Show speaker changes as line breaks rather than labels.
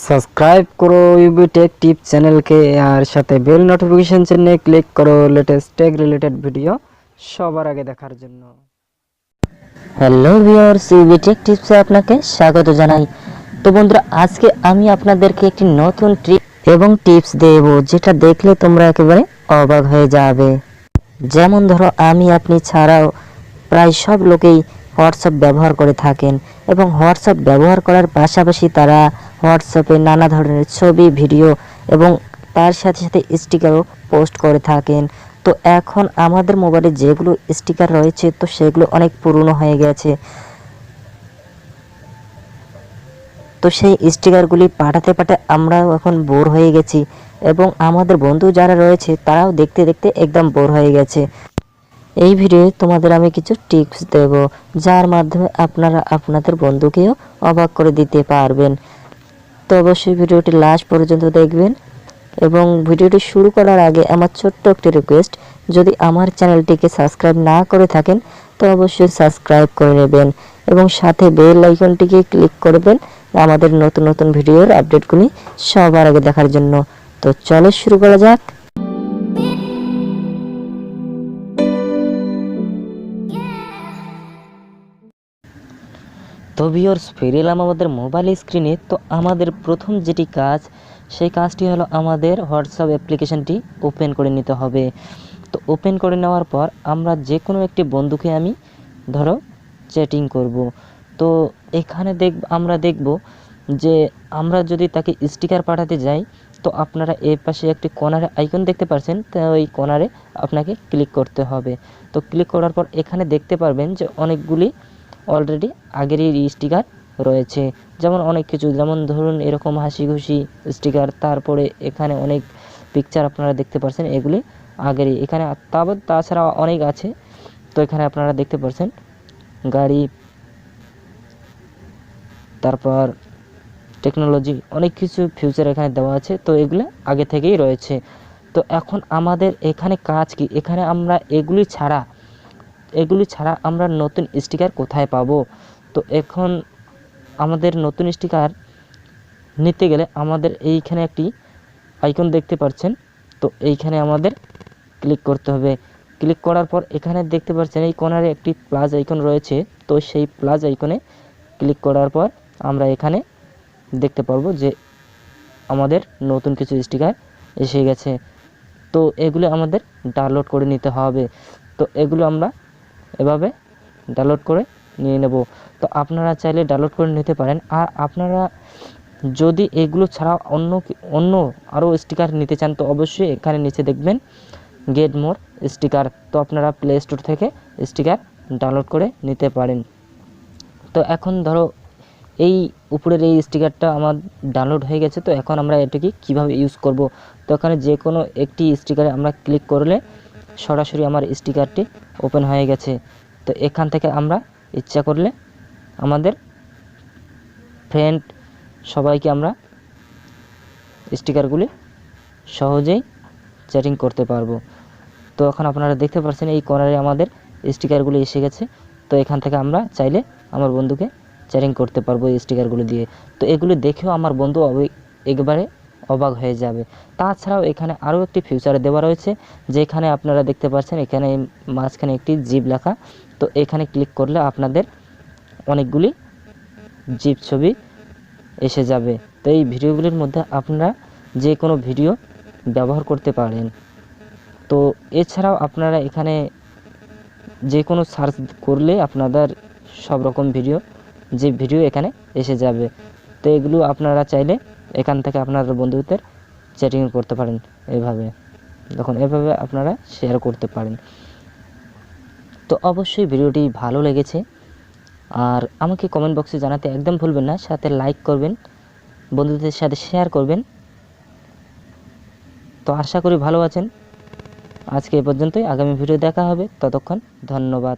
Subscribe করো UV take টিপ চ্যানেলকে আর সাথে বেল নোটিফিকেশন চিহ্নে ক্লিক করো লেটেস্ট টেক রিলেটেড ভিডিও সবার আগে দেখার জন্য।
হ্যালো ভিউয়ার্স, ইউবি টেক টিপসে আপনাকে স্বাগত জানাই। তো বন্ধুরা, আজকে আমি আপনাদেরকে একটি নতুন ট্রিক এবং টিপস দেব, যেটা দেখলে তোমরা একেবারে অবাক হয়ে যাবে। যেমন ধরো, আপনি ছাড়াও প্রায় সব লোকেই হোয়াটসঅ্যাপ ব্যবহার করে থাকেন এবং হোয়াটসঅ্যাপ ব্যবহার করার পাশাপাশি তারা হোয়াটসঅ্যাপে নানা ধরনের ছবি, ভিডিও এবং তার সাথে সাথে স্টিকারও পোস্ট করে থাকেন। তো এখন আমাদের মোবাইলে যেগুলো স্টিকার রয়েছে, তো সেগুলো অনেক পুরনো হয়ে গেছে। তো সেই স্টিকারগুলি পাঠাতে আমরাও এখন বোর হয়ে গেছি এবং আমাদের বন্ধু যারা রয়েছে তারাও দেখতে দেখতে একদম বোর হয়ে গেছে। এই ভিডিওয়ে তোমাদের আমি কিছু টিপস দেব, যার মাধ্যমে আপনারা আপনাদের বন্ধুকেও অবাক করে দিতে পারবেন। তো অবশ্যই ভিডিওটি লাস্ট পর্যন্ত দেখবেন এবং ভিডিওটি শুরু করার আগে আমার ছোট্ট একটি রিকোয়েস্ট, যদি আমার চ্যানেলটিকে সাবস্ক্রাইব না করে থাকেন তো অবশ্যই সাবস্ক্রাইব করে নেবেন এবং সাথে বেল আইকনটিকে ক্লিক করবেন আমাদের নতুন নতুন ভিডিওর আপডেটগুলি সবার আগে দেখার জন্য। তো চলো শুরু করা যাক। তো ভিউয়ার্স, ফিরে এলাম আমাদের মোবাইল স্ক্রিনে। তো আমাদের প্রথম যেটি কাজ, সেই কাজটি হলো আমাদের হোয়াটসঅ্যাপ অ্যাপ্লিকেশনটি ওপেন করে নিতে হবে। তো ওপেন করে নেওয়ার পর আমরা যে কোনো একটি বন্ধুকে আমি ধরো চ্যাটিং করব। তো এখানে আমরা দেখব যে আমরা যদি তাকে স্টিকার পাঠাতে যাই, তো আপনারা এই পাশে একটি কর্নারে আইকন দেখতে পাচ্ছেন, তো ওই কর্নারে আপনাকে ক্লিক করতে হবে। তো ক্লিক করার পর এখানে দেখতে পারবেন যে অনেকগুলি অলরেডি আগেরই স্টিকার রয়েছে, যেমন অনেক কিছু, যেমন ধরুন এরকম হাসি খুশি স্টিকার, তারপরে এখানে অনেক পিকচার আপনারা দেখতে পাচ্ছেন, এগুলি আগেরই। এখানে তাছাড়া অনেক আছে। তো এখানে আপনারা দেখতে পাচ্ছেন গাড়ি, তারপর টেকনোলজি, অনেক কিছু ফিউচার এখানে দেওয়া আছে। তো এগুলো আগে থেকেই রয়েছে। তো এখন আমাদের এখানে কাজ কি, এখানে আমরা এগুলি ছাড়া আমরা নতুন স্টিকার কোথায় পাবো? তো এখন আমাদের নতুন স্টিকার নিতে গেলে আমাদের এইখানে একটি আইকন দেখতে পাচ্ছেন, তো এইখানে আমাদের ক্লিক করতে হবে। ক্লিক করার পর এখানে দেখতে পাচ্ছেন এই কর্নারে একটি প্লাস আইকন রয়েছে। তো সেই প্লাস আইকনে ক্লিক করার পর আমরা এখানে দেখতে পারবো যে আমাদের নতুন কিছু স্টিকার এসে গেছে। তো এগুলো আমাদের ডাউনলোড করে নিতে হবে। তো এগুলো আমরা এভাবে ডাউনলোড করে নিয়ে নেব। তো আপনারা চাইলে ডাউনলোড করে নিতে পারেন। আর আপনারা যদি এগুলো ছাড়া অন্য আরও স্টিকার নিতে চান, তো অবশ্যই এখানে নিচে দেখবেন গেট মোর স্টিকার। তো আপনারা প্লে স্টোর থেকে স্টিকার ডাউনলোড করে নিতে পারেন। তো এখন ধরো এই উপরের এই স্টিকারটা আমার ডাউনলোড হয়ে গেছে। তো এখন আমরা এটাকে কিভাবে ইউজ করব? তো এখানে যে কোনো একটি স্টিকারে আমরা ক্লিক করলে সরাসরি আমার স্টিকারটি ওপেন হয়ে গেছে। তো এখান থেকে আমরা ইচ্ছা করলে আমাদের ফ্রেন্ড সবাইকে আমরা স্টিকারগুলি সহজেই চ্যাটিং করতে পারবো। তো এখন আপনারা দেখতে পাচ্ছেন এই কর্নারে আমাদের স্টিকারগুলি এসে গেছে। তো এখান থেকে আমরা চাইলে আমার বন্ধুকে চ্যাটিং করতে পারবো এই স্টিকারগুলো দিয়ে। তো এগুলো দেখেও আমার বন্ধু একবারে অবাক হয়ে যাবে। তাছাড়াও এখানে আরও একটি ফিউচার দেওয়া রয়েছে, যেখানে আপনারা দেখতে পাচ্ছেন এখানে মাঝখানে একটি জিপ লেখা। তো এখানে ক্লিক করলে আপনাদের অনেকগুলি জিপ ছবি এসে যাবে। তো এই ভিডিওগুলির মধ্যে আপনারা যে কোনো ভিডিও ব্যবহার করতে পারেন। তো এছাড়াও আপনারা এখানে যে কোনো সার্চ করলে আপনাদের সব রকম ভিডিও এখানে এসে যাবে। তো এগুলো আপনারা চাইলে এখান থেকে আপনাদের বন্ধুদের চ্যাটিং করতে পারেন এভাবে আপনারা শেয়ার করতে পারেন। তো অবশ্যই ভিডিওটি ভালো লেগেছে আর আমাকে কমেন্ট বক্সে জানাতে একদম ভুলবেন না, সাথে লাইক করবেন, বন্ধুদের সাথে শেয়ার করবেন। তো আশা করি ভালো আছেন। আজকে এ পর্যন্তই, আগামী ভিডিও দেখা হবে, ততক্ষণ ধন্যবাদ।